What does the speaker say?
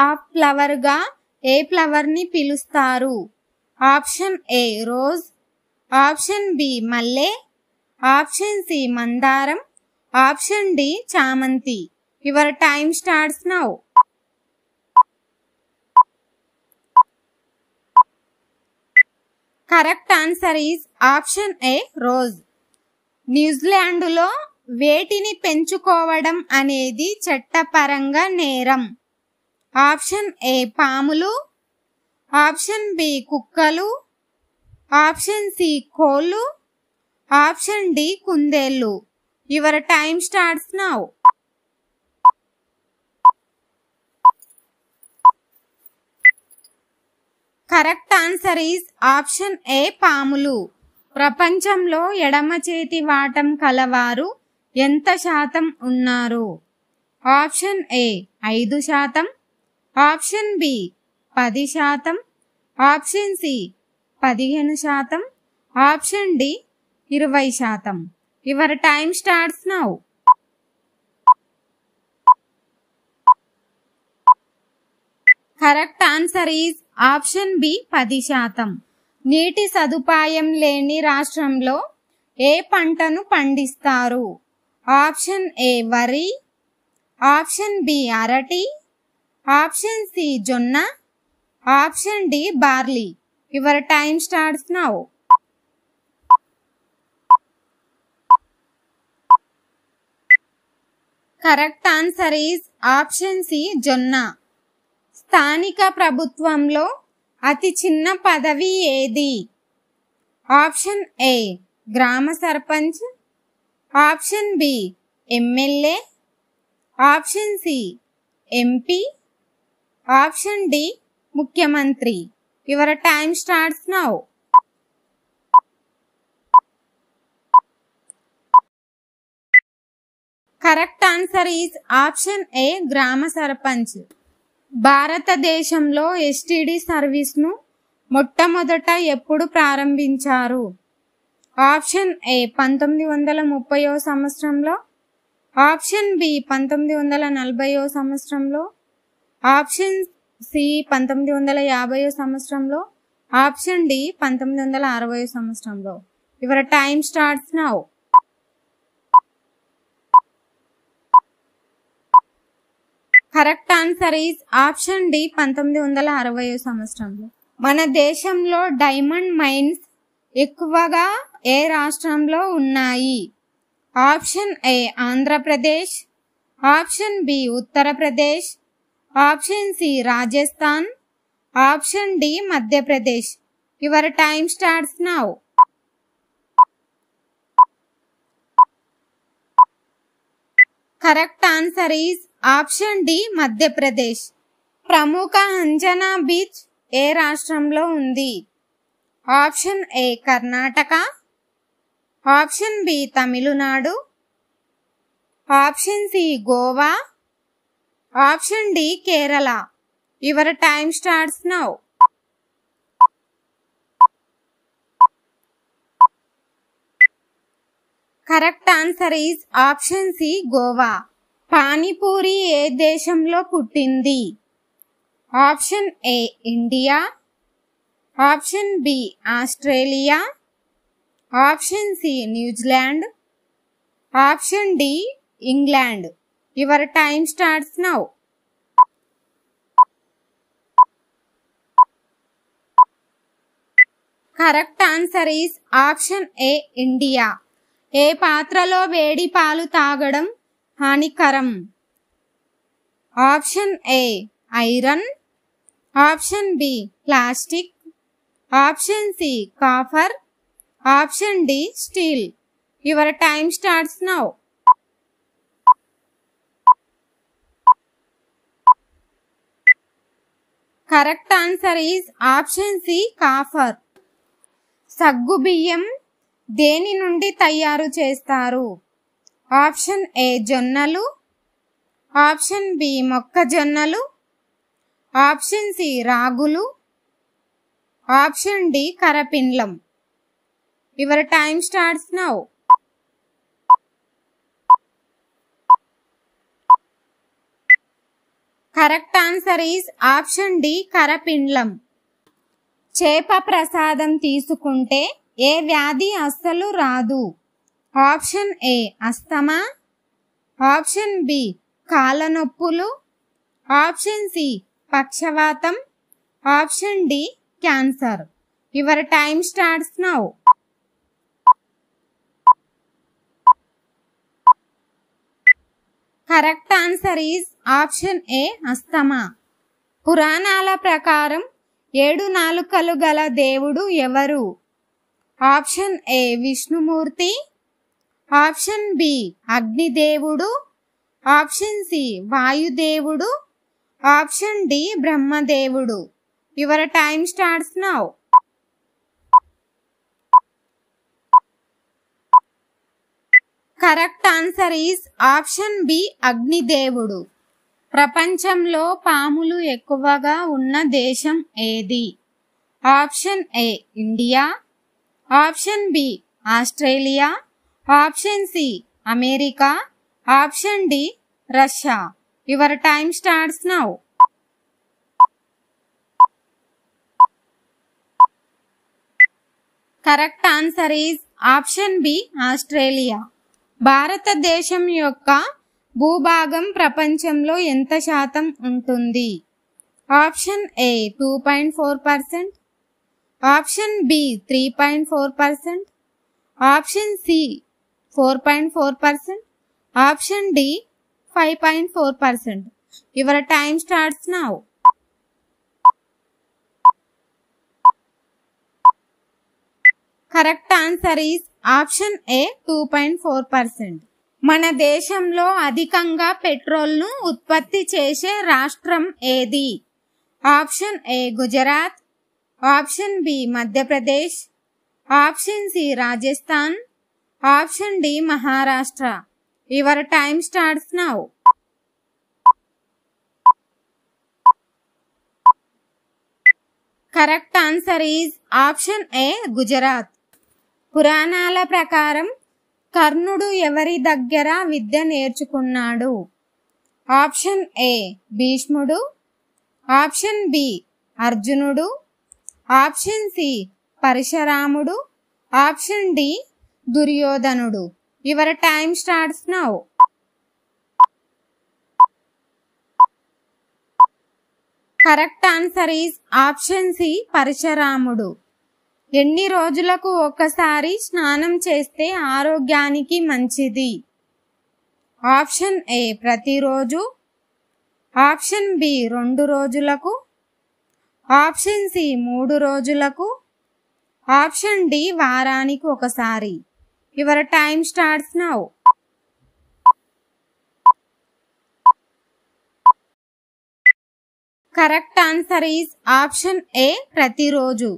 Of flower గా ఏ flower ని పిలుస్తారు? Option A rose, option B మల్లె, ఆప్షన్ సి మందారం, ఆప్షన్ డి చామంతి. Your time starts now. Correct answer is option A rose. న్యూజిలాండ్లో వేటిని పెంచుకోవడం అనేది చట్టపరంగా నేరం? ఆప్షన్ ఏ పాములు, ఆప్షన్ బి కుక్కలు, ఆప్షన్ సి కోళ్ళు, ఆప్షన్ డి కుందేళ్ళు. Your time starts now. Correct answer is option A పాములు. ప్రపంచంలో ఎడమ చేతి వాటం కలవారు ఎంత శాతం ఉన్నారు? Option A 5%, option B 10%, option C 15%, option D 20%. Your time starts now. Correct answer is option B 10%. నీటి సదుపాయం లేని రాష్ట్రంలో ఏ పంటను పండిస్తారు? ఆప్షన్ ఏ వరి, ఆప్షన్ బి అరటి, ఆప్షన్ సి జొన్న, option D barley. Your time starts now. Correct answer is option C జొన్న. స్థానిక ప్రభుత్వంలో అతి చిన్న పదవి ఏది? ఆప్షన్ ఏ గ్రామ sarpanch, option B MLA, option C MP, option D ముఖ్యమంత్రి. Your time starts now. Correct answer is option A గ్రామ సర్పంచ్. భారతదేశంలో ఎస్టీడీ సర్వీస్ను మొట్టమొదట ఎప్పుడు ప్రారంభించారు? ఆప్షన్ ఏ 1930వ సంవత్సరంలో, ఆప్షన్ బి 1940వ సంవత్సరంలో, ఆప్షన్ సి 1950వ సంవత్సరంలో, ఆప్షన్ డి 1960వ సంవత్సరంలో. Your time starts now. Correct answer is option D 1960వ సంవత్సరంలో. మన దేశంలో డైమండ్ మైన్స్ ఎక్కువగా ఏ రాష్ట్రంలో ఉన్నాయి? Option A Andhra Pradesh, option B Uttar Pradesh, option C Rajasthan, option D Madhya Pradesh. Your time starts now. Correct answer is option D Madhya Pradesh. ప్రముఖ Anjana beach ఏ రాష్ట్రంలో ఉంది? Option A Karnataka, option B Tamil Nadu, option C Goa, option D Kerala. Your time starts now. Correct answer is option C Goa. Panipuri ఏ దేశంలో పుట్టింది? Option A India, option B Australia, option C New Zealand, option D England. Your time starts now. Correct answer is option A India. ఏ పాత్రలో వేడి పాలు తాగడం హానికరం? Option A iron, option B plastic, option C copper, option D steel. Your time starts now. Correct answer is option C copper. సగ్గుబియ్యం దేని నుండి తయారు చేస్తారు? ఆప్షన్ ఏ జొన్నలు, ఆప్షన్ బి మొక్కజొన్నలు, ఆప్షన్ సి రాగులు, ఆప్షన్ డి కరపిండ్లం. Your time starts now. Correct answer is option D కరపిండ్లం. చేప ప్రసాదం తీసుకుంటే ఏ వ్యాధి అస్సలు రాదు? Option A asthma, option B కాళ్ళ నొప్పులు, ఆప్షన్ సి పక్షవాతం, option D cancer. Your time starts now. Correct answer is option A asthma. పురాణాల ప్రకారం 7 నాలుకలు గల దేవుడు ఎవరు? Option A Vishnumurthy, option B అగ్నిదేవుడు, ఆప్షన్ సి వాయుదేవుడు, ఆప్షన్ డి బ్రహ్మదేవుడు. Your time starts now. Correct answer is option B అగ్నిదేవుడు. ప్రపంచంలో పాములు ఎక్కువగా ఉన్న దేశం ఏది? Option A India, option B Australia, option C America, option D Russia. Your time starts now. Correct answer is option B Australia. భారతదేశం యొక్క భూభాగం ప్రపంచంలో ఎంత శాతం ఉంటుంది? Option A 2.4%, option B 3.4%, option C 4.4%, option D 5.4%. Your time starts now. Correct answer is option A 2.4%. మన దేశంలో అధికంగా పెట్రోల్ను ఉత్పత్తి చేసే రాష్ట్రం ఏది? Option A Gujarat, option B Madhya Pradesh, option C Rajasthan, option D Maharashtra. Your time starts now. Correct answer is option A Gujarat. పురాణాల ప్రకారం కర్ణుడు ఎవరి దగ్గర విద్య నేర్చుకున్నాడు? ఆప్షన్ ఏ భీష్ముడు, ఆప్షన్ బి అర్జునుడు, ఆప్షన్ సి పరశురాముడు, ఆప్షన్ డి దుర్యోధనుడు. Your time starts now. Correct answer is option C పరశురాముడు. ఎన్ని రోజులకు ఒకసారి స్నానం చేస్తే ఆరోగ్యానికి మంచిది? ఆప్షన్ ఏ ప్రతిరోజు, ఆప్షన్ బి 2 రోజులకు, ఆప్షన్ సి 3 రోజులకు, ఆప్షన్ డి వారానికి ఒకసారి. Your time starts now. Correct answer is option ఏ ప్రతిరోజు.